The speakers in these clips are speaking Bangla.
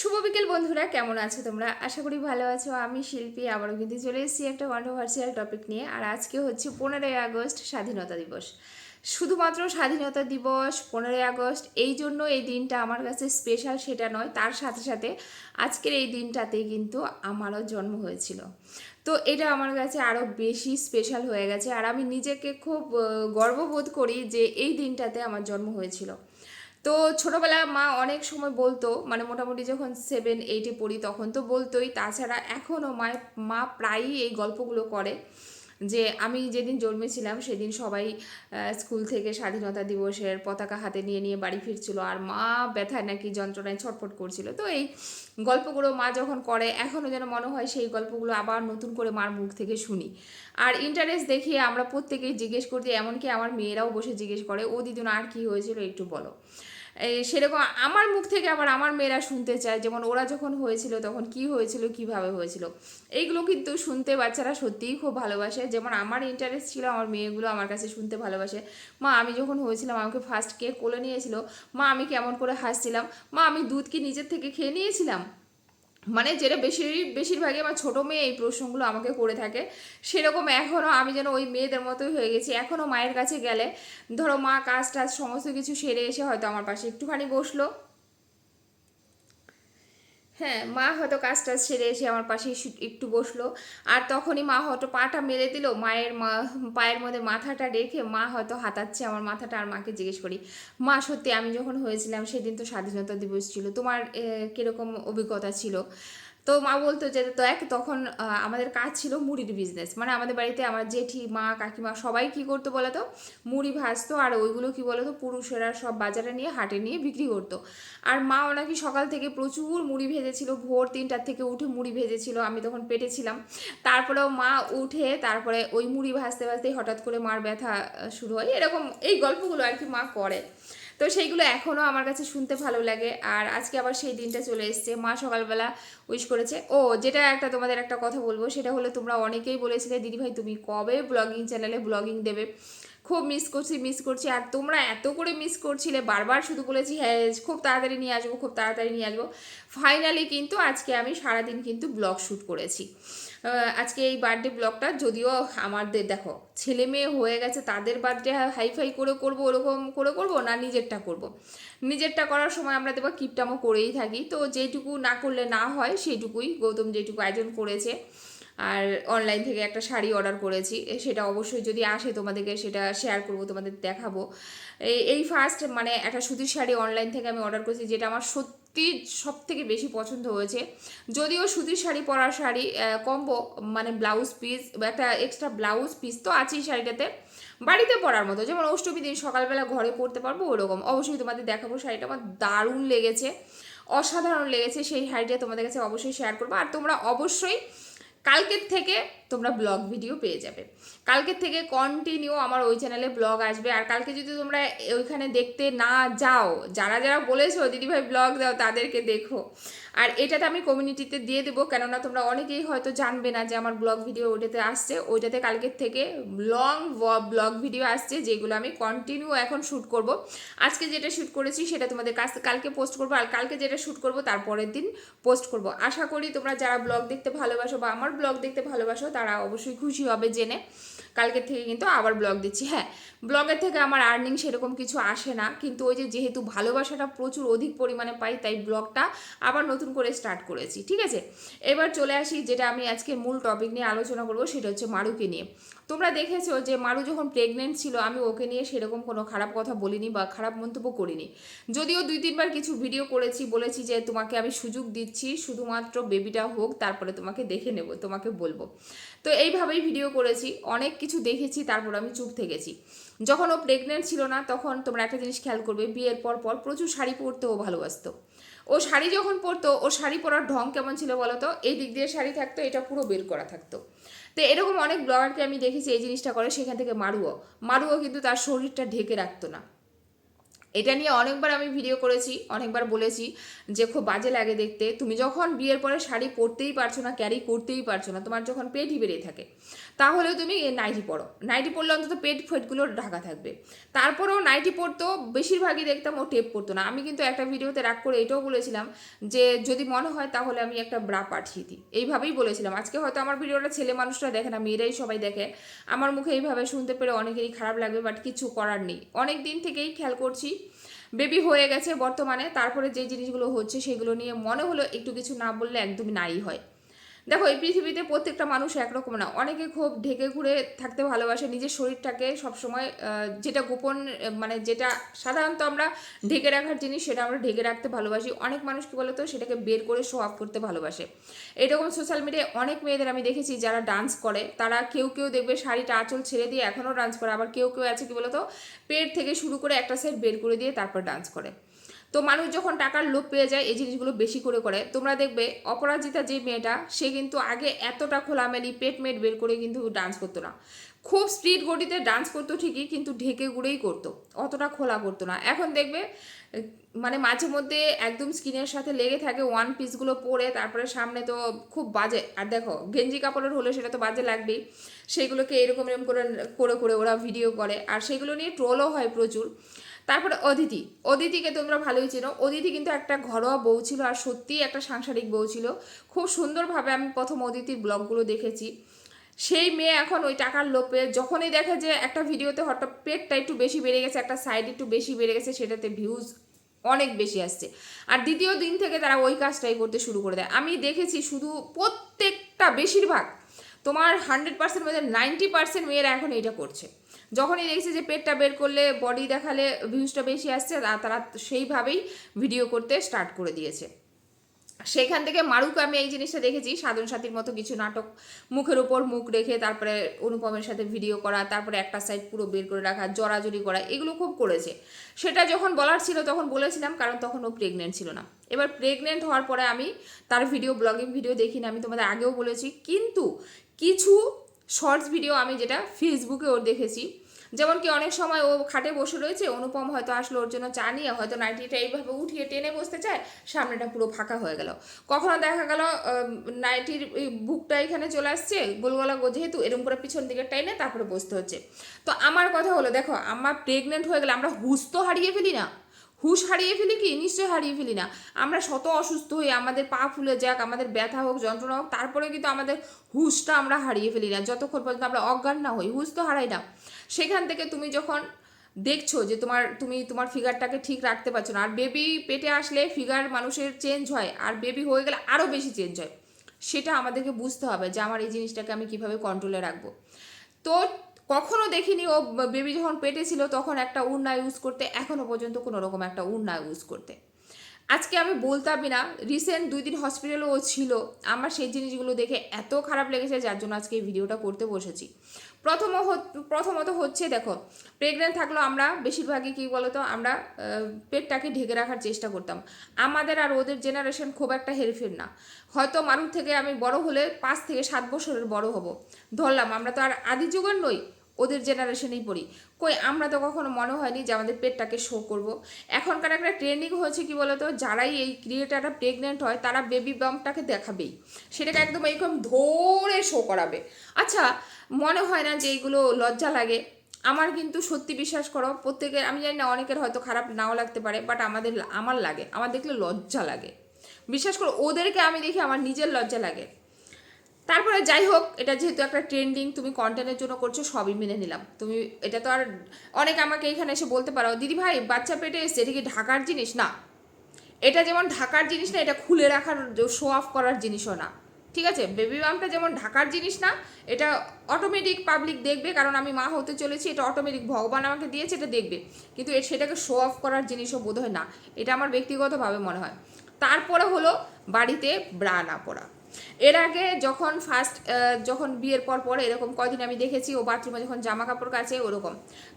শুভ বিকেল বন্ধুরা, কেমন আছো তোমরা? আশা করি ভালো আছো। আমি শিল্পী আবারও কিন্তু চলে এসেছি একটা কন্ট্রোভার্সিয়াল টপিক নিয়ে। আর আজকে হচ্ছে 15ই আগস্ট, স্বাধীনতা দিবস। শুধুমাত্র স্বাধীনতা দিবস 15ই আগস্ট এই জন্য এই দিনটা আমার কাছে স্পেশাল সেটা নয়, তার সাথে সাথে আজকের এই দিনটাতেই কিন্তু আমারও জন্ম হয়েছিল। তো এটা আমার কাছে আরও বেশি স্পেশাল হয়ে গেছে, আর আমি নিজেকে খুব গর্ববোধ করি যে এই দিনটাতে আমার জন্ম হয়েছিল। তো ছোটবেলায় মা অনেক সময় বলতো, মানে মোটামুটি যখন 7-8-এ পড়ি তখন তো বলতোই, তাছাড়া এখনও মা প্রায়ই এই গল্পগুলো করে যে আমি যেদিন জন্মেছিলাম সেদিন সবাই স্কুল থেকে স্বাধীনতা দিবসের পতাকা হাতে নিয়ে নিয়ে বাড়ি ফিরছিল, আর মা ব্যথায় নাকি যন্ত্রণায় ছটফট করছিল। তো এই গল্পগুলো মা যখন করে এখনও যেন মনে হয় সেই গল্পগুলো আবার নতুন করে মার মুখ থেকে শুনি। আর ইন্টারেস্ট দেখিয়ে আমরা প্রত্যেকেই জিজ্ঞেস করছি, এমনকি আমার মেয়েরাও বসে জিজ্ঞেস করে, ও দিদুন আর কি হয়েছিল একটু বলো। সেরকম আমার মুখ থেকে আবার আমার মেয়েরা শুনতে চায়, যেমন ওরা যখন হয়েছিল তখন কি হয়েছিল, কিভাবে হয়েছিল। এইগুলো কিন্তু শুনতে বাচ্চারা সত্যিই খুব ভালোবাসে। যেমন আমার ইন্টারেস্ট ছিল, আমার মেয়েগুলো আমার কাছে শুনতে ভালোবাসে। মা আমি যখন হয়েছিলাম আমাকে ফার্স্ট কে কোলে নিয়েছিল, মা আমি কেমন করে হাসছিলাম, মা আমি দুধ কি নিজের থেকে খেয়ে নিয়েছিলাম। মানে যেটা বেশিরভাগই আমার ছোটো মেয়ে এই প্রশ্নগুলো আমাকে করে থাকে। সেরকম এখনও আমি যেন ওই মেয়েদের মতোই হয়ে গেছি। এখনও মায়ের কাছে গেলে ধরো মা কাজ টাজ সমস্ত কিছু সেরে এসে হয়তো আমার পাশে একটুখানি বসলো, হ্যাঁ মা হয়তো কাজ টাজ সেরে এসে আমার পাশে একটু বসলো, আর তখনই মা হয়তো পাটা মেলে দিল, পায়ের মধ্যে মাথাটা রেখে মা হয়তো হাতাচ্ছে আমার মাথাটা, আর মাকে জিজ্ঞেস করি, মা সত্যি আমি যখন হয়েছিলাম সেদিন তো স্বাধীনতা দিবস ছিল, তোমার কীরকম অভিজ্ঞতা ছিল। তো মা বলতো যে দেখ তখন আমাদের কাজ ছিল মুড়ির বিজনেস, মানে আমাদের বাড়িতে আমার জেঠি মা কাকিমা সবাই কি করতো বলতো, মুড়ি ভাজতো, আর ওইগুলো কি বলতো পুরুষেরা সব বাজারে নিয়ে হাটে নিয়ে বিক্রি করতো। আর মা ওনাকে সকাল থেকে প্রচুর মুড়ি ভেজেছিল, ভোর 3টার থেকে উঠে মুড়ি ভেজেছিল, আমি তখন পেটে ছিলাম। তারপরেও মা উঠে তারপরে ওই মুড়ি ভাজতে ভাজতেই হঠাৎ করে মার ব্যথা শুরু হয়, এরকম এই গল্পগুলো আর কি মা করে। তো সেইগুলো এখনও আমার কাছে শুনতে ভালো লাগে। আর আজকে আবার সেই দিনটা চলে এসছে, মা সকালবেলা উইশ করেছে। ও যেটা একটা তোমাদের একটা কথা বলবো, সেটা হলো তোমরা অনেকেই বলেছিলে দিদিভাই তুমি কবে ব্লগিং চ্যানেলে ব্লগিং দেবে, খুব মিস করছি। আর তোমরা এত করে মিস করছিলে, বারবার শুধু বলেছি হ্যাঁ খুব তাড়াতাড়ি নিয়ে আসবো, খুব তাড়াতাড়ি নিয়ে আসবো। ফাইনালি কিন্তু আজকে আমি সারাদিন কিন্তু ব্লগ শ্যুট করেছি। আজকে এই বার্থডে ব্লগটা, যদিও আমাদের দেখো ছেলে মেয়ে হয়ে গেছে, তাদের বার্থডে হাইফাই করে করবো, ওরকম করে করবো না, নিজেরটা করব। নিজেরটা করার সময় আমরা দেখবো কিপটামো করেই থাকি, তো যেটুকু না করলে না হয় সেইটুকুই গৌতম যেটুকু আয়োজন করেছে। আর অনলাইন থেকে একটা শাড়ি অর্ডার করেছি, সেটা অবশ্যই যদি আসে তোমাদেরকে সেটা শেয়ার করব, তোমাদের দেখাবো। এই ফার্স্ট মানে একটা সুতির শাড়ি অনলাইন থেকে আমি অর্ডার করেছি, যেটা আমার সত্যি সব থেকে বেশি পছন্দ হয়েছে। যদিও সুতির শাড়ি পরার শাড়ি কম্বো, মানে ব্লাউজ পিস বা একটা এক্সট্রা ব্লাউজ পিস তো আছেই শাড়িটাতে, বাড়িতে পরার মতো, যেমন অষ্টমী দিন সকালবেলা ঘরে পরতে পারবো ওরকম। অবশ্যই তোমাদের দেখাবো, শাড়িটা আমার দারুণ লেগেছে, অসাধারণ লেগেছে। সেই শাড়িটা তোমাদের কাছে অবশ্যই শেয়ার করবো। আর তোমরা অবশ্যই কালকের থেকে তোমরা ব্লগ ভিডিও পেয়ে যাবে। কালকের থেকে কন্টিনিউ আমার ওই চ্যানেলে ব্লগ আসবে। আর কালকে যদি তোমরা ওইখানে দেখতে না যাও, যারা যারা বলেছো দিদিভাই ব্লগ দাও, তাদেরকে দেখো। আর এটাতে আমি কমিউনিটিতে দিয়ে দেবো, কেননা তোমরা অনেকেই হয়তো জানবে না যে আমার ব্লগ ভিডিও ওইটাতে আসছে। ওইটাতে কালকের থেকে লং ব্লগ ভিডিও আসছে, যেগুলো আমি কন্টিনিউ এখন শ্যুট করব। আজকে যেটা শ্যুট করেছি সেটা তোমাদের কাছে কালকে পোস্ট করবো, আর কালকে যেটা শ্যুট করবো তারপরের দিন পোস্ট করব। আশা করি তোমরা যারা ব্লগ দেখতে ভালোবাসো বা আমার ব্লগ দেখতে ভালোবাসো তারা অবশ্যই খুশি হবে জেনে। কালকের থেকে কিন্তু আবার ব্লগ দিচ্ছি। হ্যাঁ, ব্লগের থেকে আমার আর্নিং সেরকম কিছু আসে না, কিন্তু ওই যে যেহেতু ভালোবাসাটা প্রচুর অধিক পরিমাণে পাই, তাই ব্লগটা আবার নতুন করে স্টার্ট করেছি। ঠিক আছে, এবার চলে আসি যেটা আমি আজকে মূল টপিক নিয়ে আলোচনা করবো, সেটা হচ্ছে মারুকে নিয়ে। তোমরা দেখেছো যে মারু যখন প্রেগনেন্ট ছিল আমি ওকে নিয়ে সেরকম কোনো খারাপ কথা বলিনি বা খারাপ মন্তব্য করিনি। যদিও 2-3বার কিছু ভিডিও করেছি, বলেছি যে তোমাকে আমি সুযোগ দিচ্ছি, শুধুমাত্র বেবিটা হোক তারপরে তোমাকে দেখে নেব, তোমাকে বলবো। তো এইভাবেই ভিডিও করেছি, অনেক কিছু দেখেছি, তারপর আমি চুপ থেকেছি। যখন ও প্রেগনেন্ট ছিল না তখন তোমরা একটা জিনিস খেয়াল করবে, বিয়ের পর পর প্রচুর শাড়ি পরতে ও ভালোবাসতো। ও শাড়ি যখন পরতো, ও শাড়ি পরার ঢং কেমন ছিল বলো তো, এই দিক দিয়ে শাড়ি থাকতো, এটা পুরো বের করা থাকতো। তো এরকম অনেক ব্লগারকে আমি দেখেছি এই জিনিসটা করে, সেখান থেকে মারুও কিন্তু তার শরীরটা ঢেকে রাখতো না। এটা নিয়ে অনেকবার আমি ভিডিও করেছি, অনেকবার বলেছি যে খুব বাজে লাগে দেখতে। তুমি যখন বিয়ের পরে শাড়ি পরতেই পারছো না, ক্যারি করতেই পারছো না, তোমার যখন পেটই বেরিয়ে থাকে, তাহলেও তুমি নাইটি পরো। নাইটি পরলে অন্তত পেট ফেটগুলো ঢাকা থাকবে। তারপরেও নাইটি পরতো, বেশিরভাগই দেখতাম ও টেপ পরতো না। আমি কিন্তু একটা ভিডিওতে রাগ করে এটাও বলেছিলাম যে যদি মনে হয় তাহলে আমি একটা ব্রা পাঠিয়ে দিই, এইভাবেই বলেছিলাম। আজকে হয়তো আমার ভিডিওটা ছেলে মানুষরা দেখে না, মেয়েরাই সবাই দেখে। আমার মুখে এইভাবে শুনতে পেরে অনেকেরই খারাপ লাগবে, বাট কিছু করার নেই। অনেক দিন থেকেই খেয়াল করছি, বেবি হয়ে গেছে বর্তমানে, তারপরে যে জিনিসগুলো হচ্ছে সেগুলো নিয়ে মনে হলো একটু কিছু না বললে একদমই নাই হয়। দেখো, এই পৃথিবীতে প্রত্যেকটা মানুষ একরকম না। অনেকে খুব ঢেকে ঘুরে থাকতে ভালোবাসে নিজের শরীরটাকে সবসময়, যেটা গোপন, মানে যেটা সাধারণত আমরা ঢেকে রাখার জিনিস সেটা আমরা ঢেকে রাখতে ভালোবাসি। অনেক মানুষ কি বলতো সেটাকে বের করে শো অফ করতে ভালোবাসে। এরকম সোশ্যাল মিডিয়ায় অনেক মেয়েদের আমি দেখেছি যারা ডান্স করে, তারা কেউ কেউ দেখবে শাড়িটা আঁচল ছেড়ে দিয়ে এখনও ডান্স করে, আবার কেউ কেউ আছে কি বলতো পেট থেকে শুরু করে একটা সাইড বের করে দিয়ে তারপর ডান্স করে। তো মানুষ যখন টাকার লোভ পেয়ে যায় এই জিনিসগুলো বেশি করে করে। তোমরা দেখবে অপরাজিতা যে মেয়েটা, সে কিন্তু আগে এতটা খোলামেলি পেট মেট বের করে কিন্তু ডান্স করতো না। খুব স্পিড গতিতে ডান্স করতো ঠিকই, কিন্তু ঢেকে গুড়েই করতো, অতটা খোলা করতো না। এখন দেখবে মানে মাঝে মধ্যে একদম স্কিনের সাথে লেগে থাকে ওয়ান পিসগুলো পরে, তারপরে সামনে তো খুব বাজে। আর দেখো গেঞ্জি কাপড়ের হলে সেটা তো বাজে লাগবেই, সেগুলোকে এরকম এরকম করে করে করে ওরা ভিডিও করে, আর সেগুলো নিয়ে ট্রোলও হয় প্রচুর। তারপরে অদিতি, অদিতিকে তোমরা ভালোই চেনো। অদিতি কিন্তু একটা ঘরোয়া বউ ছিল, আর সত্যিই একটা সাংসারিক বউ ছিল। খুব সুন্দরভাবে আমি প্রথম অদিতির ব্লগগুলো দেখেছি। সেই মেয়ে এখন ওই টাকার লোভে যখনই দেখে যে একটা ভিডিওতে হঠাৎ পেটটা একটু বেশি বেড়ে গেছে, একটা সাইড একটু বেশি বেড়ে গেছে, সেটাতে ভিউজ অনেক বেশি আসছে, আর দ্বিতীয় দিন থেকে তারা ওই কাজটাই করতে শুরু করে দেয়। আমি দেখেছি শুধু প্রত্যেকটা বেশিরভাগ তোমার 100% মধ্যে 90% মেয়েরা এখন এইটা করছে। যখনই দেখছি যে পেটটা বের করলে, বডি দেখালে ভিউজটা বেশি আসছে, তারা সেইভাবেই ভিডিও করতে স্টার্ট করে দিয়েছে। সেখান থেকে মারুকে আমি এই জিনিসটা দেখেছি, সাধন সাথীর মতো কিছু নাটক, মুখের উপর মুখ রেখে তারপরে অনুপমের সাথে ভিডিও করা, তারপরে একটা সাইড পুরো বের করে রাখা, জড়াজড়ি করা, এগুলো খুব করেছে। সেটা যখন বলার ছিল তখন বলেছিলাম, কারণ তখন ও প্রেগনেন্ট ছিল না। এবার প্রেগনেন্ট হওয়ার পরে আমি তার ভিডিও, ব্লগিং ভিডিও দেখিনি, আমি তোমাদের আগেও বলেছি। কিন্তু কিছু শর্টস ভিডিও আমি যেটা ফেসবুকে ওর দেখেছি, যেমন কি অনেক সময় ও খাটে বসে রয়েছে, অনুপম হয়তো আসলো ওর জন্য চা নিয়ে, হয়তো নাইটিটা এইভাবে উঠিয়ে টেনে বসতে চায়, সামনেটা পুরো ফাঁকা হয়ে গেল। কখনো দেখা গেল নাইটির বুকটা এখানে চলে আসছে, গোলগলা যেহেতু এরকম করে পিছন দিকে টেনে তারপরে বসতে হচ্ছে। তো আমার কথা হলো, দেখো আমার প্রেগনেন্ট হয়ে গেলে আমরা হুঁশ তো হারিয়ে ফেলি না? হুঁশ হারিয়ে ফেলি কি? নিশ্চয়ই হারিয়ে ফেলি না। আমরা শত অসুস্থ হই, আমাদের পা ফুলে যাক, আমাদের ব্যথা হোক, যন্ত্রণা হোক, তারপরে কিন্তু আমাদের হুঁশটা আমরা হারিয়ে ফেলি না। যতক্ষণ পর্যন্ত আমরা অজ্ঞান না হই, হুঁশ তো হারাই না। সেখান থেকে তুমি যখন দেখছো যে তুমি তোমার ফিগারটাকে ঠিক রাখতে পারছো না, আর বেবি পেটে আসলে ফিগার মানুষের চেঞ্জ হয়, আর বেবি হয়ে গেলে আরও বেশি চেঞ্জ হয়, সেটা আমাদেরকে বুঝতে হবে যে আমার এই জিনিসটাকে আমি কিভাবে কন্ট্রোলে রাখবো। তো কখনো দেখিনি ও বেবি যখন পেটে ছিল তখন একটা উড়না ইউজ করতে, এখনো পর্যন্ত কোনো রকম একটা উড়না ইউজ করতে। আজকে আমি বলতামই না, রিসেন্ট 2 দিন হসপিটালে ও ছিল, আমার সেই জিনিসগুলো দেখে এত খারাপ লেগেছে, যার জন্য আজকে এই ভিডিওটা করতে বসেছি। প্রথমত হচ্ছে, দেখো প্রেগনেন্ট থাকলেও আমরা বেশিরভাগই কী বলতো, আমরা পেটটাকে ঢেকে রাখার চেষ্টা করতাম। আমাদের আর ওদের জেনারেশন খুব একটা হেরফের না। হয়তো মানুষ থেকে আমি বড় হলে 5 থেকে 7 বছরের বড় হব, ধরলাম, আমরা তো আর আদি যুগের নই, ওদের জেনারেশনেই পড়ি। কই আমরা তো কখনো মনে হয়নি যে আমাদের পেটটাকে শো করব। এখনকার একটা ট্রেন্ডিং হয়েছে কি বলতো, যারাই এই ক্রিয়েটাররা প্রেগনেন্ট হয় তারা বেবি বাম্পটাকে দেখাবেই, সেটাকে একদম এইরকম ধরে শো করাবে। আচ্ছা, মনে হয় না যে এইগুলো লজ্জা লাগে? আমার কিন্তু সত্যি বিশ্বাস করো, প্রত্যেকের, আমি জানি না অনেকের হয়তো খারাপ নাও লাগতে পারে, বাট আমার লাগে, আমার দেখলে লজ্জা লাগে। বিশ্বাস করো, ওদেরকে আমি দেখি আমার নিজের লজ্জা লাগে। তারপরে যাই হোক, এটা যেহেতু একটা ট্রেন্ডিং, তুমি কন্টেন্টের জন্য করছো, সবই মেনে নিলাম। তুমি এটা তো আর, অনেকে আমাকে এখানে এসে বলতে পারো, দিদি ভাই বাচ্চা পেটে এসছে, এটা কি ঢাকার জিনিস? না, এটা যেমন ঢাকার জিনিস না, এটা খুলে রাখার, শো অফ করার জিনিসও না। ঠিক আছে, বেবি বামটা যেমন ঢাকার জিনিস না, এটা অটোমেটিক পাবলিক দেখবে, কারণ আমি মা হতে চলেছি, এটা অটোমেটিক ভগবান আমাকে দিয়েছে, এটা দেখবে। কিন্তু সেটাকে শো অফ করার জিনিসও বোধহয় না, এটা আমার ব্যক্তিগতভাবে মনে হয়। তারপরে হলো বাড়িতে ব্রা না পরা। এর আগে যখন যখন বিয়ের পর এরকম কদিন আমি দেখেছি ও বাথরুমে যখন জামা কাপড় কাচে, ওরকম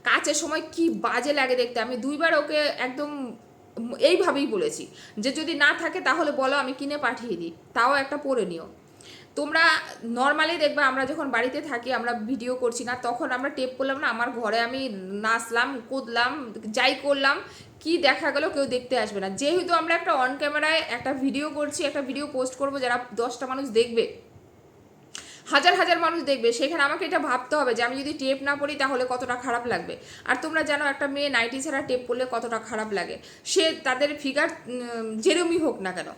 কাচের সময় কি বাজে লাগে দেখতে। আমি 2বার ওকে একদম এইভাবেই বলেছি যে যদি না থাকে তাহলে বলো, আমি কিনে পাঠিয়ে দিই, তাও একটা পরে নিও। তোমরা নর্মালি দেখবে আমরা যখন বাড়িতে থাকি, আমরা ভিডিও করছি না, তখন আমরা টেপ করলাম না, আমার ঘরে আমি নাচলাম, কুদলাম, যাই করলাম, কি দেখা গেল কেউ দেখতে আসবে না। যেহেতু আমরা একটা অন ক্যামেরায় একটা ভিডিও করছি, একটা ভিডিও পোস্ট করব, যারা 10টা মানুষ দেখবে, হাজার হাজার মানুষ দেখবে, সেখানে আমাকে এটা ভাবতে হবে যে আমি যদি টেপ না পরি তাহলে কতটা খারাপ লাগবে। আর তোমরা জানো একটা মেয়ে নাইটি ছাড়া টেপ পরলে কতটা খারাপ লাগে। সে তাদের ফিগার যেরমই হোক না কেন,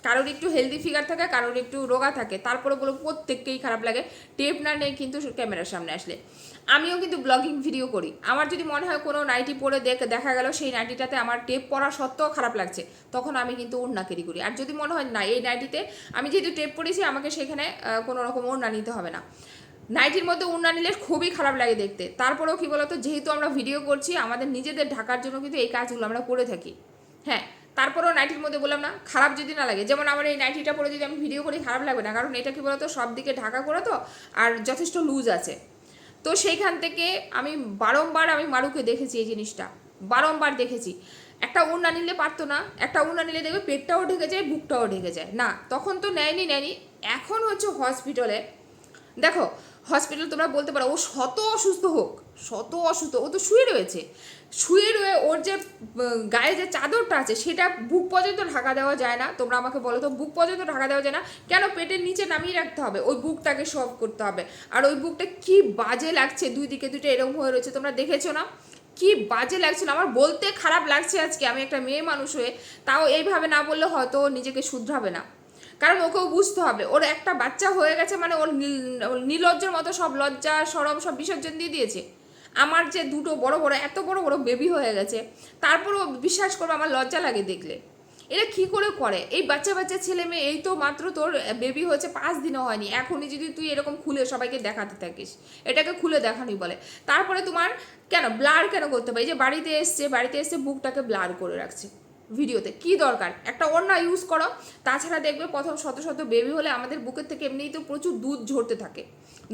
কারোর একটু হেলদি ফিগার থাকে, কারোর একটু রোগা থাকে, তারপরে বলো প্রত্যেককেই খারাপ লাগে টেপ না নেই কিন্তু ক্যামেরার সামনে আসলে। আমিও কিন্তু ব্লগিং ভিডিও করি, আমার যদি মনে হয় কোনো নাইটি পরে দেখা গেল সেই নাইটিটাতে আমার টেপ পরা সত্ত্বেও খারাপ লাগছে, তখন আমি কিন্তু ওড়না ক্যারি করি। আর যদি মনে হয় না এই নাইটিতে আমি যেহেতু টেপ পরেছি আমাকে সেখানে কোনো রকম ওড়না নিতে হবে না, নাইটির মধ্যে ওড়না নিলে খুবই খারাপ লাগে দেখতে। তারপরেও কী বলতো, যেহেতু আমরা ভিডিও করছি আমাদের নিজেদের ঢাকার জন্য কিন্তু এই কাজগুলো আমরা করে থাকি। হ্যাঁ, তারপরেও নাইটির মধ্যে বললাম না খারাপ যদি না লাগে, যেমন আমার এই নাইটিটা পরে যদি আমি ভিডিও করি খারাপ লাগবে না, কারণ এটা কী বলতো সব দিকে ঢাকা করে তো, আর যথেষ্ট লুজ আছে। তো সেইখান থেকে আমি বারংবার আমি মারুকে দেখেছি এই জিনিসটা, বারংবার দেখেছি। একটা ওড়না নিলে পারতো না, একটা ওড়না নিলে দেখবে পেটটাও ঢেকে যায়, বুকটাও ঢেকে যায়, না তখন তো নেয়নি। এখন হচ্ছে হসপিটালে, দেখো হসপিটাল তোমরা বলতে পারো ও শত অসুস্থ হোক, শত অসুস্থ, ও তো শুয়ে রয়েছে, শুয়ে রয়ে ওর যে গায়ে যে চাদরটা আছে সেটা বুক পর্যন্ত ঢাকা দেওয়া যায় না। তোমরা আমাকে বলো তো বুক পর্যন্ত ঢাকা দেওয়া যায় না কেন? পেটের নিচে নামিয়ে রাখতে হবে, ওই বুকটাকে সব করতে হবে। আর ওই বুকটা কি বাজে লাগছে, দুই দিকে দুটো এরকম হয়ে রয়েছে, তোমরা দেখেছো না কি বাজে লাগছিল। আমার বলতে খারাপ লাগছে আজকে, আমি একটা মেয়ে মানুষ হয়ে, তাও এইভাবে না বললে হয়তো নিজেকে শুধরাবে না, কারণ ওকেও বুঝতে হবে ওর একটা বাচ্চা হয়ে গেছে, মানে ওর নির্লজ্জের মতো সব লজ্জা সরম সব বিসর্জন দিয়ে দিয়েছে। আমার যে দুটো বড় বড় এত বড় বড় বেবি হয়ে গেছে, তারপরও বিশ্বাস করবো আমার লজ্জা লাগে দেখলে। এরা কি করে এই বাচ্চা বাচ্চা ছেলে মেয়ে, এই তো মাত্র তোর বেবি হয়েছে 5 দিনও হয়নি, এখনই যদি তুই এরকম খুলে সবাইকে দেখাতে থাকিস, এটাকে খুলে দেখানি বলে। তারপরে তোমার কেন ব্লার কেন করতে হবে? এই যে বাড়িতে এসছে বুকটাকে ব্লার করে রাখছে ভিডিওতে, কি দরকার? একটা ওড়না ইউজ করো। তাছাড়া দেখবে প্রথম শত শত বেবি হলে আমাদের বুকের থেকে এমনিই তো প্রচুর দুধ ঝরতে থাকে,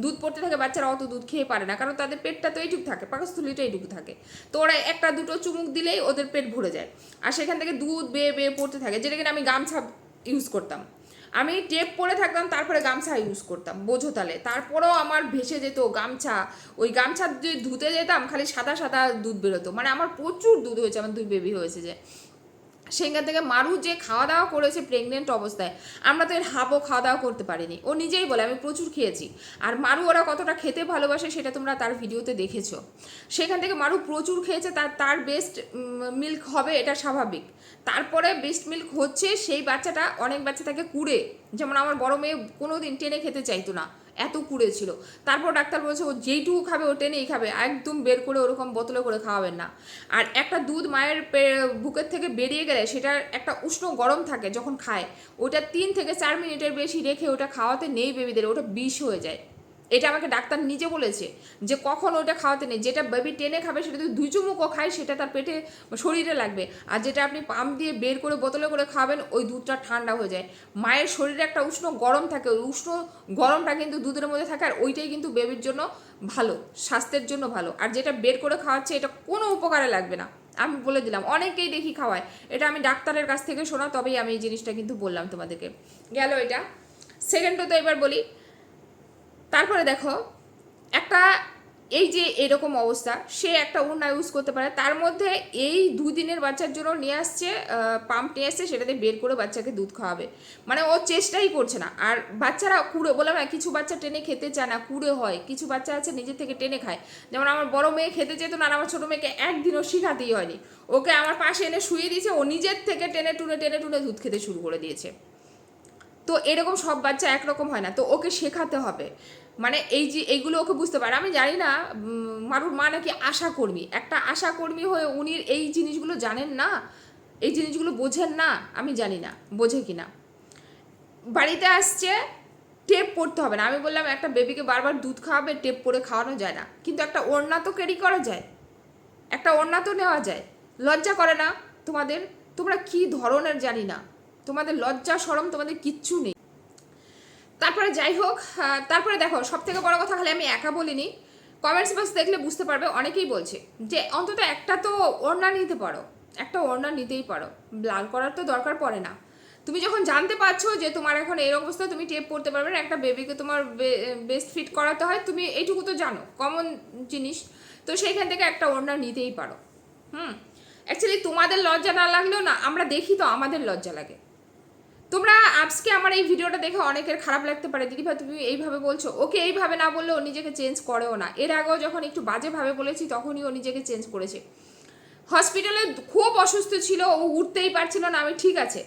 দুধ পড়তে থাকে, বাচ্চারা অত দুধ খেয়ে পারে না, কারণ তাদের পেটটা তো এইটুকু থাকে, পাকস্থলীটা এইটুকু থাকে। তো ওরা একটা দুটো চুমুক দিলেই ওদের পেট ভরে যায়, আর সেখান থেকে দুধ বেয়ে বেয়ে পড়তে থাকে। যেটা কিনা আমি গামছা ইউজ করতাম, আমি টেপ পরে থাকতাম, তারপরে গামছা ইউজ করতাম বোঝো তাহলে, তারপরেও আমার ভেসে যেত গামছা। ওই গামছা যদি ধুতে যেতাম খালি সাদা সাদা দুধ বেরোতো, মানে আমার প্রচুর দুধ হয়েছে, আমার 2 বেবি হয়েছে। যে সেখান থেকে মারু যে খাওয়া দাওয়া করেছে প্রেগনেন্ট অবস্থায়, আমরা তো এর হাফও খাওয়া দাওয়া করতে পারিনি। ও নিজেই বলে আমি প্রচুর খেয়েছি। আর মারু ওরা কতটা খেতে ভালোবাসে সেটা তোমরা তার ভিডিওতে দেখেছো। সেখান থেকে মারু প্রচুর খেয়েছে, তার বেস্ট মিল্ক হবে এটা স্বাভাবিক। তারপরে বেস্ট মিল্ক হচ্ছে সেই বাচ্চাটা, অনেক বাচ্চা থাকে কুড়ে, যেমন আমার বড় মেয়ে কোনো দিন টেনে খেতে চাইতো না, এত কুড়ে ছিল। তারপর ডাক্তার বলছে ও যেইটুকু খাবে ও টেনেই খাবে, একদম বের করে ওরকম বোতলে করে খাওয়াবেন না। আর একটা দুধ মায়ের বুকের থেকে বেরিয়ে গেলে সেটার একটা উষ্ণ গরম থাকে যখন খায়, ওটা 3 থেকে 4 মিনিটের বেশি রেখে ওটা খাওয়াতে নেই বেবিদের, ওটা বিষ হয়ে যায়। এটা আমাকে ডাক্তার নিজে বলেছে যে কখন ওটা খাওয়াতে নেই, যেটা বেবি টেনে খাবে সেটা যদি 2 চুমুকও খায় সেটা তার পেটে শরীরে লাগবে, আর যেটা আপনি পাম্প দিয়ে বের করে বোতলে করে খাবেন ওই দুধটা ঠান্ডা হয়ে যায়। মায়ের শরীরে একটা উষ্ণ গরম থাকে, ওই উষ্ণ গরমটা কিন্তু দুধের মধ্যে থাকে, আর ওইটাই কিন্তু বেবির জন্য ভালো, স্বাস্থ্যের জন্য ভালো। আর যেটা বের করে খাওয়াচ্ছে এটা কোনো উপকারে লাগবে না, আমি বলে দিলাম। অনেকেই দেখি খাওয়ায়, এটা আমি ডাক্তারের কাছ থেকে শোনা, তবেই আমি এই জিনিসটা কিন্তু বললাম তোমাদেরকে। গেল এটা। সেকেন্ডও তো এবার বলি। তারপরে দেখো একটা, এই যে এরকম অবস্থা, সে একটা ওড়না ইউজ করতে পারে, তার মধ্যে এই 2 দিনের বাচ্চার জন্য নিয়ে আসছে পাম্প নিয়ে আসছে, সেটাতে বের করে বাচ্চাকে দুধ খাওয়াবে, মানে ও চেষ্টাই করছে না। আর বাচ্চারা কুড়ে, বললাম না কিছু বাচ্চা টেনে খেতে চায় না, কুড়ে হয়, কিছু বাচ্চা আছে নিজের থেকে টেনে খায়। যেমন আমার বড় মেয়ে খেতে চেত না, আর আমার ছোটো মেয়েকে একদিনও শেখাতেই হয়নি, ওকে আমার পাশে এনে শুয়ে দিয়েছে, ও নিজের থেকে টেনে টুনে দুধ খেতে শুরু করে দিয়েছে। তো এরকম সব বাচ্চা একরকম হয় না, তো ওকে শেখাতে হবে, মানে এই যে এইগুলো ওকে বুঝতে পারে। আমি জানি না মারুর মা নাকি আশাকর্মী, একটা আশাকর্মী হয়ে উনি এই জিনিসগুলো জানেন না, এই জিনিসগুলো বোঝেন না, আমি জানি না বোঝে কি না। বাড়িতে আসছে টেপ পরতে হবে না, আমি বললাম একটা বেবিকে বারবার দুধ খাওয়াবে, টেপ পরে খাওয়ানো যায় না, কিন্তু একটা ওড়না তো ক্যারি করা যায়, একটা ওড়না তো নেওয়া যায়। লজ্জা করে না তোমাদের? তোমরা কি ধরনের জানি না, তোমাদের লজ্জা শরম তোমাদের কিচ্ছু নেই। তারপরে যাই হোক, তারপরে দেখো সব থেকে বড় কথা, খালি আমি একা বলিনি, কমেন্টস বক্স দেখলে বুঝতে পারবে, অনেকেই বলছে যে অন্তত একটা তো ওড়না নিতে পারো, একটা ওড়না নিতেই পারো, ব্লার করার তো দরকার পড়ে না। তুমি যখন জানতে পারছো যে তোমার এখন এই অবস্থা, তুমি টেপ পরতে পারবে না, একটা বেবিকে তোমার বেস্ট ফিট করাতে হয়, তুমি এইটুকু তো জানো, কমন জিনিস, তো সেইখান থেকে একটা ওড়না নিতেই পারো। অ্যাকচুয়ালি তোমাদের লজ্জা না লাগলেও না, আমরা দেখি তো আমাদের লজ্জা লাগে। তোমরা আজকে আমার এই ভিডিওটা দেখে অনেকের খারাপ লাগতে পারে, দিদিভাই তুমি এইভাবে বলছো, ওকে এইভাবে না বললে ও নিজেকে চেঞ্জ করেও না। এর আগেও যখন একটু বাজেভাবে বলেছি তখনই ও নিজেকে চেঞ্জ করেছে। হসপিটালে খুব অসুস্থ ছিল, ও উঠতেই পারছিল না, আমি ঠিক আছে,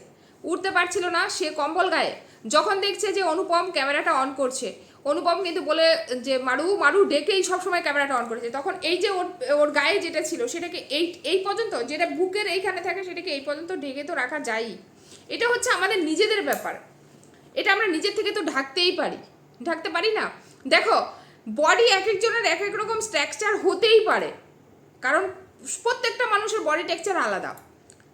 উঠতে পারছিল না, সে কম্বল গায়ে। যখন দেখছে যে অনুপম ক্যামেরাটা অন করছে, অনুপম কিন্তু বলে যে মারু মারু ডেকেই সবসময় ক্যামেরাটা অন করেছে, তখন এই যে ওর ওর গায়ে যেটা ছিল সেটাকে এই পর্যন্ত, যেটা বুকের এইখানে থাকে সেটাকে এই পর্যন্ত ঢেকে তো রাখা যায়ই। এটা হচ্ছে আমাদের নিজেদের ব্যাপার, এটা আমরা নিজের থেকে তো ঢাকতেই পারি, ঢাকতে পারি না? দেখো, বডি এক একজনের এক এক রকম স্ট্রাকচার হতেই পারে, কারণ প্রত্যেকটা মানুষের বডি টেক্সচার আলাদা,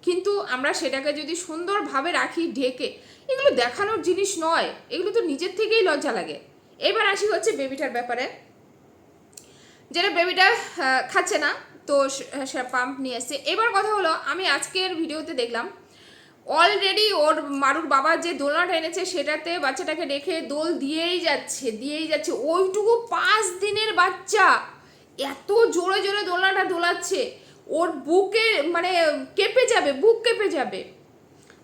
কিন্তু আমরা সেটাকে যদি সুন্দরভাবে রাখি ঢেকে, এগুলো দেখানোর জিনিস নয়, এগুলো তো নিজের থেকেই লজ্জা লাগে। এবার আসি হচ্ছে বেবিটার ব্যাপারে, যেটা বেবিটা খাচ্ছে না, তো সে পাম্প নিয়ে এসছে। এবার কথা হলো, আমি আজকের ভিডিওতে দেখলাম অলরেডি ওর মারুর বাবা যে দোলনাটা এনেছে সেটাতে বাচ্চাটাকে রেখে দোল দিয়েই যাচ্ছে। ওইটুকু 5 দিনের বাচ্চা এত জোরে জোরে দোলনাটা দোলাচ্ছে, ওর বুকে মানে কেঁপে যাবে, বুক কেঁপে যাবে।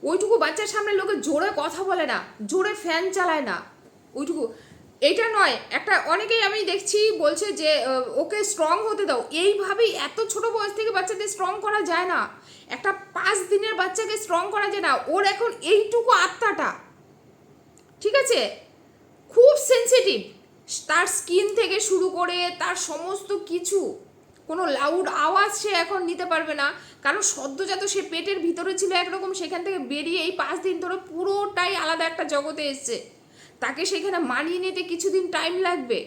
ওইটুকু বাচ্চার সামনে লোকে জোরে কথা বলে না, জোরে ফ্যান চালায় না, ওইটুকু। এটা নয়, একটা অনেকেই আমি দেখছি বলছে যে ওকে স্ট্রং হতে দাও, এইভাবেই এত ছোট বয়স থেকে বাচ্চাদের স্ট্রং করা যায় না, একটা 5 দিনের বাচ্চাকে স্ট্রং করা যায় না। ওর এখন এইটুকু আত্মাটা, ঠিক আছে, খুব সেন্সিটিভ, তার স্কিন থেকে শুরু করে তার সমস্ত কিছু, কোনো লাউড আওয়াজ সে এখন নিতে পারবে না, কারণ সদ্যজাত সে পেটের ভিতরে ছিল একরকম, সেখান থেকে বেরিয়ে এই 5 দিন ধরে পুরোটাই আলাদা একটা জগতে এসছে, তাকে সেখানে মানিয়ে নিতে কিছুদিন টাইম লাগবে।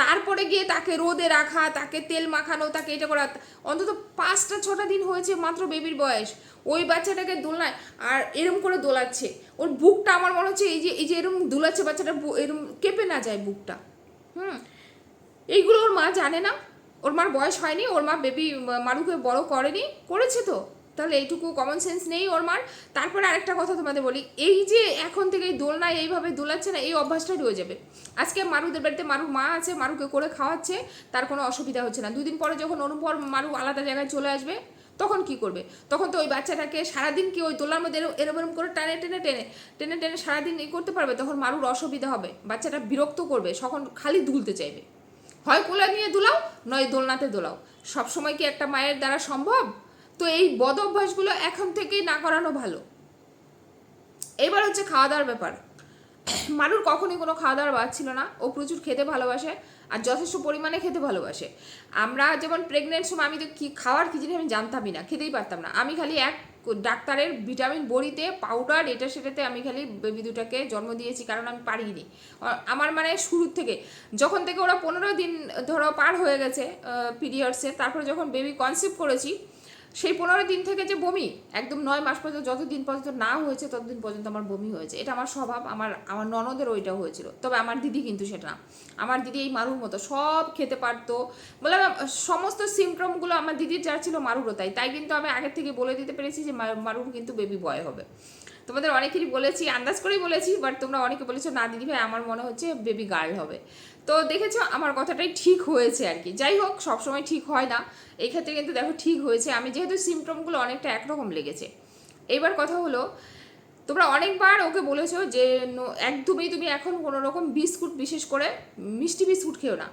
তারপরে গিয়ে তাকে রোদে রাখা, তাকে তেল মাখানো, তাকে এটা করা, অন্তত 5-6টা দিন হয়েছে মাত্র বেবির বয়স, ওই বাচ্চাটাকে দোলনায় আর এরম করে দোলাচ্ছে, ওর বুকটা আমার মনে হচ্ছে এই যে এরম দোলাচ্ছে বাচ্চাটা, এরম কেঁপে না যায় বুকটা। এইগুলো ওর মা জানে না, ওর মার বয়স হয়নি, ওর মা বেবি মারুকে বড় করেনি, করেছে তো, তাহলে এইটুকু কমন সেন্স নেই ওর মার। তারপরে আরেকটা কথা তোমাদের বলি, এই যে এখন থেকে এই দোলনায় এইভাবে দোলাচ্ছে না, এই অভ্যাসটা রয়ে যাবে। আজকে মারুদের বাড়িতে মারুর মা আছে, মারুকে করে খাওয়াচ্ছে, তার কোনো অসুবিধা হচ্ছে না। 2 দিন পরে যখন অনুপর মারু আলাদা জায়গায় চলে আসবে, তখন কি করবে? তখন তো ওই বাচ্চাটাকে সারাদিন কি ওই দোলার মধ্যে এরম করে টানে টেনে টেনে টেনে টেনে সারাদিন করতে পারবে? তখন মারুর অসুবিধা হবে, বাচ্চাটা বিরক্ত করবে, তখন খালি দুলতে চাইবে। হয় কোলে নিয়ে দোলাও, নয় দোলনাতে দোলাও, সবসময় কি একটা মায়ের দ্বারা সম্ভব? তো এই বদ অভ্যাসগুলো এখন থেকেই না করানো ভালো। এবার হচ্ছে খাওয়া দাওয়ার ব্যাপার। মারুর কখনই কোনো খাওয়া দাওয়ার বাদ ছিল না, ও প্রচুর খেতে ভালোবাসে আর যথেষ্ট পরিমাণে খেতে ভালোবাসে। আমরা যেমন প্রেগনেন্ট সময় আমি তো কী খাওয়ার কী জিনিস আমি জানতামই না, খেতেই পারতাম না। আমি খালি ডাক্তারের ভিটামিন বড়িতে পাউডার এটা সেটাতে আমি খালি বেবি দুটাকে জন্ম দিয়েছি, কারণ আমি পারিনি। আমার মানে শুরুর থেকে, যখন থেকে ওরা 15 দিন ধরো পার হয়ে গেছে পিরিয়ডসে, তারপরে যখন বেবি কনসিভ করেছি, সেই 15 দিন থেকে যে বমি, একদম 9 মাস পর্যন্ত যতদিন পর্যন্ত না হয়েছে ততদিন পর্যন্ত আমার বমি হয়েছে। এটা আমার স্বভাব, আমার ননদের ওইটাও হয়েছিল। তবে আমার দিদি কিন্তু সেটা না, আমার দিদি এই মারুর মতো সব খেতে পারতো, বলে সমস্ত সিমটমগুলো আমার দিদির যা ছিল মারুরও তাই কিন্তু আমি আগের থেকে বলে দিতে পেরেছি যে মারুর কিন্তু বেবি বয় হবে। তোমাদের অনেকেরই বলেছি, আন্দাজ করেই বলেছি, বাট তোমরা অনেকে বলেছো না দিদি ভাই আমার মনে হচ্ছে বেবি গার্ল হবে। তো দেখেছো আমার কথাটাই ঠিক হয়েছে আর কি। যাই হোক, সবসময় ঠিক হয় না, এই ক্ষেত্রে কিন্তু দেখো ঠিক হয়েছে। আমি যেহেতু সিমটমগুলো অনেকটা একরকম লেগেছে। এইবার কথা হলো, তোমরা অনেকবার ওকে বলেছো যে একদমই তুমি এখন কোনো রকম বিস্কুট, বিশেষ করে মিষ্টি বিস্কুট খেও না।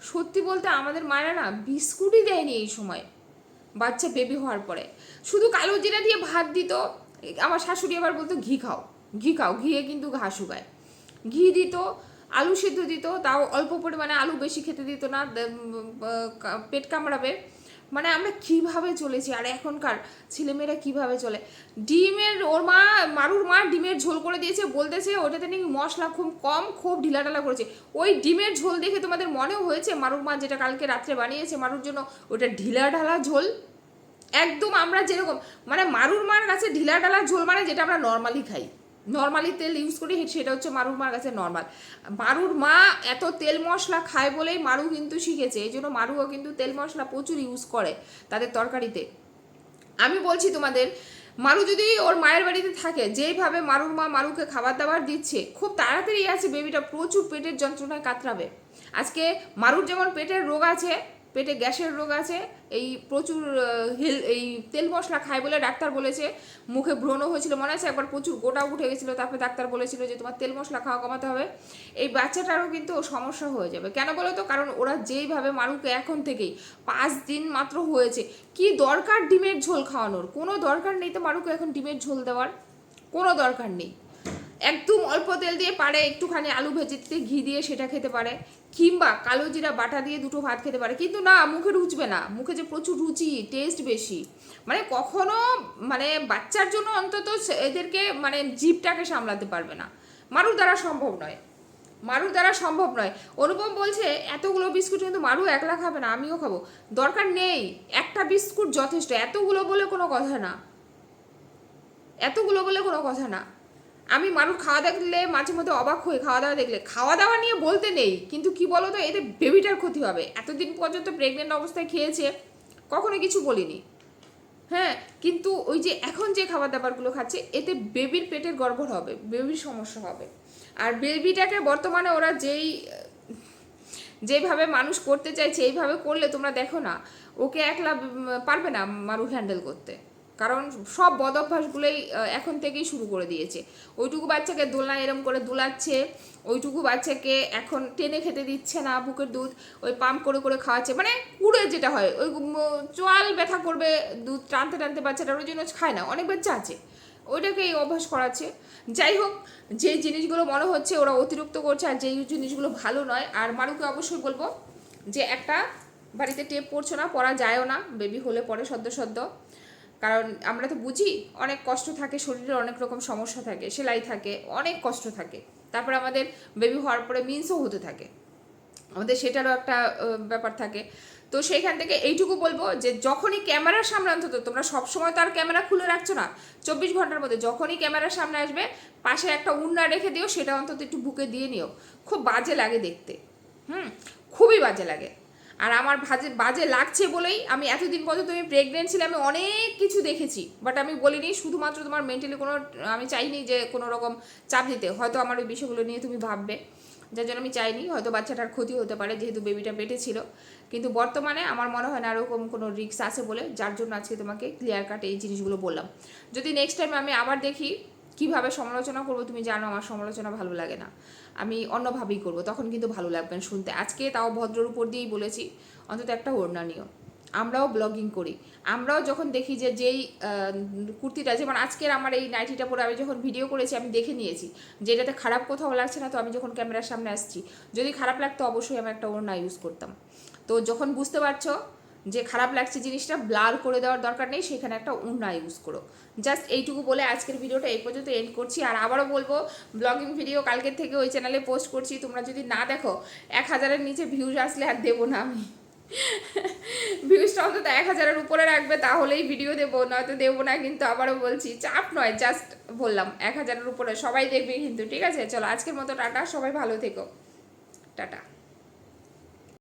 সত্যি বলতে আমাদের মায়েরা না বিস্কুটই দেয়নি এই সময়, বাচ্চা বেবি হওয়ার পরে শুধু কালো জিরা দিয়ে ভাত দিত। আমার শাশুড়ি আবার বলতো ঘি খাও, ঘি খাও, ঘিয়ে কিন্তু ঘা শুকায়। ঘি দিত, আলু সিদ্ধ দিত, তাও অল্প পরিমাণে, আলু বেশি খেতে দিত না, পেট কামড়াবে। মানে আমরা কীভাবে চলেছি, আর এখনকার ছেলেমেয়েরা কীভাবে চলে। ডিমের, ওর মা মারুর মা ডিমের ঝোল করে দিয়েছে, বলতেছে ওটাতে নাকি মশলা খুব কম, খুব ঢিলাঢালা করেছে। ওই ডিমের ঝোল দেখে তোমাদের মনেও হয়েছে মারুর মা যেটা কালকে রাত্রে বানিয়েছে মারুর জন্য, ওটা ঢিলাঢালা ঝোল? একদম আমরা যেরকম, মানে মারুর মার কাছে ঢিলাঢালা ঝোল মানে যেটা আমরা নর্মালি খাই, নর্মালি তেল ইউজ করি, সেটা হচ্ছে মারুর মার কাছে নর্মাল। মারুর মা এত তেল মশলা খায় বলেই মারু কিন্তু শিখেছে, এই জন্য মারুও কিন্তু তেল মশলা প্রচুর ইউজ করে তাদের তরকারিতে। আমি বলছি তোমাদের, মারু যদি ওর মায়ের বাড়িতে থাকে, যেইভাবে মারুর মা মারুকে খাবার দাবার দিচ্ছে, খুব তাড়াতাড়ি আছে বেবিটা প্রচুর পেটের যন্ত্রণায় কাতরাবে। আজকে মারুর যেমন পেটের রোগ আছে, পেটে গ্যাসের রোগ আছে, এই প্রচুর এই তেল মশলা খায় বলে ডাক্তার বলেছে, মুখে ব্রণ হয়েছিল মনে আছে একবার, প্রচুর গোটা উঠে গেছিলো, তারপরে ডাক্তার বলেছিল যে তোমার তেল মশলা খাওয়া কমাতে হবে। এই বাচ্চাটারও কিন্তু সমস্যা হয়ে যাবে। কেন বলো তো? কারণ ওরা যেইভাবে মারুকে এখন থেকেই 5 দিন মাত্র হয়েছে, কি দরকার ডিমের ঝোল খাওয়ানোর? কোনো দরকার নেই তো মারুকে এখন ডিমের ঝোল দেওয়ার, কোনো দরকার নেই। একদম অল্প তেল দিয়ে পারে একটুখানি আলু ভেজে দিতে, ঘি দিয়ে সেটা খেতে পারে, কিংবা কালো জিরা বাটা দিয়ে 2টো ভাত খেতে পারে, কিন্তু না, মুখে রুচবে না। মুখে যে প্রচুর রুচি, টেস্ট বেশি, মানে কখনো মানে বাচ্চার জন্য অন্তত এদেরকে মানে জিভটাকে সামলাতে পারবে না। মারুর দ্বারা সম্ভব নয়, মারুর দ্বারা সম্ভব নয়। অনুপম বলছে এতগুলো বিস্কুট কিন্তু মারু একলা খাবে না, আমিও খাবো। দরকার নেই, একটা বিস্কুট যথেষ্ট, এতগুলো বলে কোনো কথা না, এতগুলো বলে কোনো কথা না। আমি মারুর খাওয়া দেখলে মাঝে মধ্যে অবাক হয়ে, খাওয়া দাওয়া দেখলে, খাওয়া দাওয়া নিয়ে বলতে নেই, কিন্তু কি বলো তো, এতে বেবিটার ক্ষতি হবে। এতদিন পর্যন্ত প্রেগনেন্ট অবস্থায় খেয়েছে, কখনো কিছু বলিনি, হ্যাঁ, কিন্তু ওই যে এখন যে খাবার দাবারগুলো খাচ্ছে, এতে বেবির পেটের গড়বড় হবে, বেবির সমস্যা হবে। আর বেবিটাকে বর্তমানে ওরা যেইভাবে মানুষ করতে চাইছে, এইভাবে করলে তোমরা দেখো না, ওকে একলা পারবে না মারু হ্যান্ডেল করতে। কারণ সব বদ অভ্যাসগুলোই এখন থেকেই শুরু করে দিয়েছে। ওইটুকু বাচ্চাকে দোলনা এরম করে দোলাচ্ছে, ওইটুকু বাচ্চাকে এখন টেনে খেতে দিচ্ছে না বুকের দুধ, ওই পাম্প করে করে খাওয়াচ্ছে, মানে কুড়ে যেটা হয়, ওই চোয়াল ব্যথা করবে দুধ টানতে টানতে, বাচ্চাটার ওই জন্য খায় না, অনেক বাচ্চা আছে ওইটাকেই অভ্যাস করাচ্ছে। যাই হোক, যে জিনিসগুলো মনে হচ্ছে ওরা অতিরিক্ত করছে আর যেই জিনিসগুলো ভালো নয়। আর মারুকে অবশ্যই বলবো যে একটা বাড়িতে টেপ পড়ছো না, পড়া যায়ও না, বেবি হলে পরে সদ্য সদ্য। কারণ আমরা তো বুঝি অনেক কষ্ট থাকে, শরীরে অনেক রকম সমস্যা থাকে, সেলাই থাকে, অনেক কষ্ট থাকে, তারপর আমাদের বেবি হওয়ার পরে মিন্সও হতে থাকে, আমাদের সেটারও একটা ব্যাপার থাকে। তো সেইখান থেকে এইটুকু বলবো যে যখনই ক্যামেরার সামনে, অন্তত তোমরা সবসময় তো আর ক্যামেরা খুলে রাখছো না, 24 ঘন্টার মধ্যে যখনই ক্যামেরার সামনে আসবে পাশে একটা উন্না রেখে দিও, সেটা অন্তত একটু বুকে দিয়ে নিও। খুব বাজে লাগে দেখতে, খুবই বাজে লাগে। আর আমার বাজে লাগছে বলেই আমি এতদিন পর্যন্ত তুমি প্রেগনেন্ট ছিলে, আমি অনেক কিছু দেখেছি, বাট আমি বলিনি, শুধুমাত্র তোমার মেন্টালি কোনো, আমি চাইনি যে কোনো রকম চাপ দিতে, হয়তো আমার ওই বিষয়গুলো নিয়ে তুমি ভাববে, যার জন্য আমি চাইনি, হয়তো বাচ্চাটার ক্ষতি হতে পারে যেহেতু বেবিটা পেটে ছিল। কিন্তু বর্তমানে আমার মনে হয় না এরকম কোনো রিস্ক আছে বলে, যার জন্য আজকে তোমাকে ক্লিয়ার কাট এই জিনিসগুলো বললাম। যদি নেক্সট টাইম আমি আবার দেখি কিভাবে সমালোচনা করবো, তুমি জানো আমার সমালোচনা ভালো লাগে না, আমি অন্যভাবেই করবো, তখন কিন্তু ভালো লাগবে না শুনতে। আজকে তাও ভদ্রর উপর দিয়েই বলেছি, অন্তত একটা ওড়না নিও। আমরাও ব্লগিং করি, আমরাও যখন দেখি যে যেই কুর্তিটা, যেমন আজকের আমার এই নাইটিটা পরে আমি যখন ভিডিও করেছি, আমি দেখে নিয়েছি যে এটাতে খারাপ কোথাও লাগছে না, তো আমি যখন ক্যামেরার সামনে আসছি, যদি খারাপ লাগতো অবশ্যই আমি একটা ওড়না ইউজ করতাম। তো যখন বুঝতে পারছো যে খারাপ লাগছে জিনিসটা, ব্লার করে দেওয়ার দরকার নেই, সেখানে একটা ওড়না ইউজ করো। জাস্ট এইটুকু বলে আজকের ভিডিওটা এই পর্যন্ত এন্ড করছি। আর আবারও বলবো, ব্লগিং ভিডিও কালকের থেকে ওই চ্যানেলে পোস্ট করছি, তোমরা যদি না দেখো, 1000-এর নিচে ভিউজ আসলে আর দেবো না আমি, ভিউজটা অন্তত 1000-এর উপরে রাখবে, তাহলেই ভিডিও দেবো, নয়তো দেবো না। কিন্তু আবারও বলছি, চাপ নয়, জাস্ট বললাম 1000-এর উপরে সবাই দেখবে কিন্তু, ঠিক আছে? চলো আজকের মতো টাটা, সবাই ভালো থেকো, টাটা।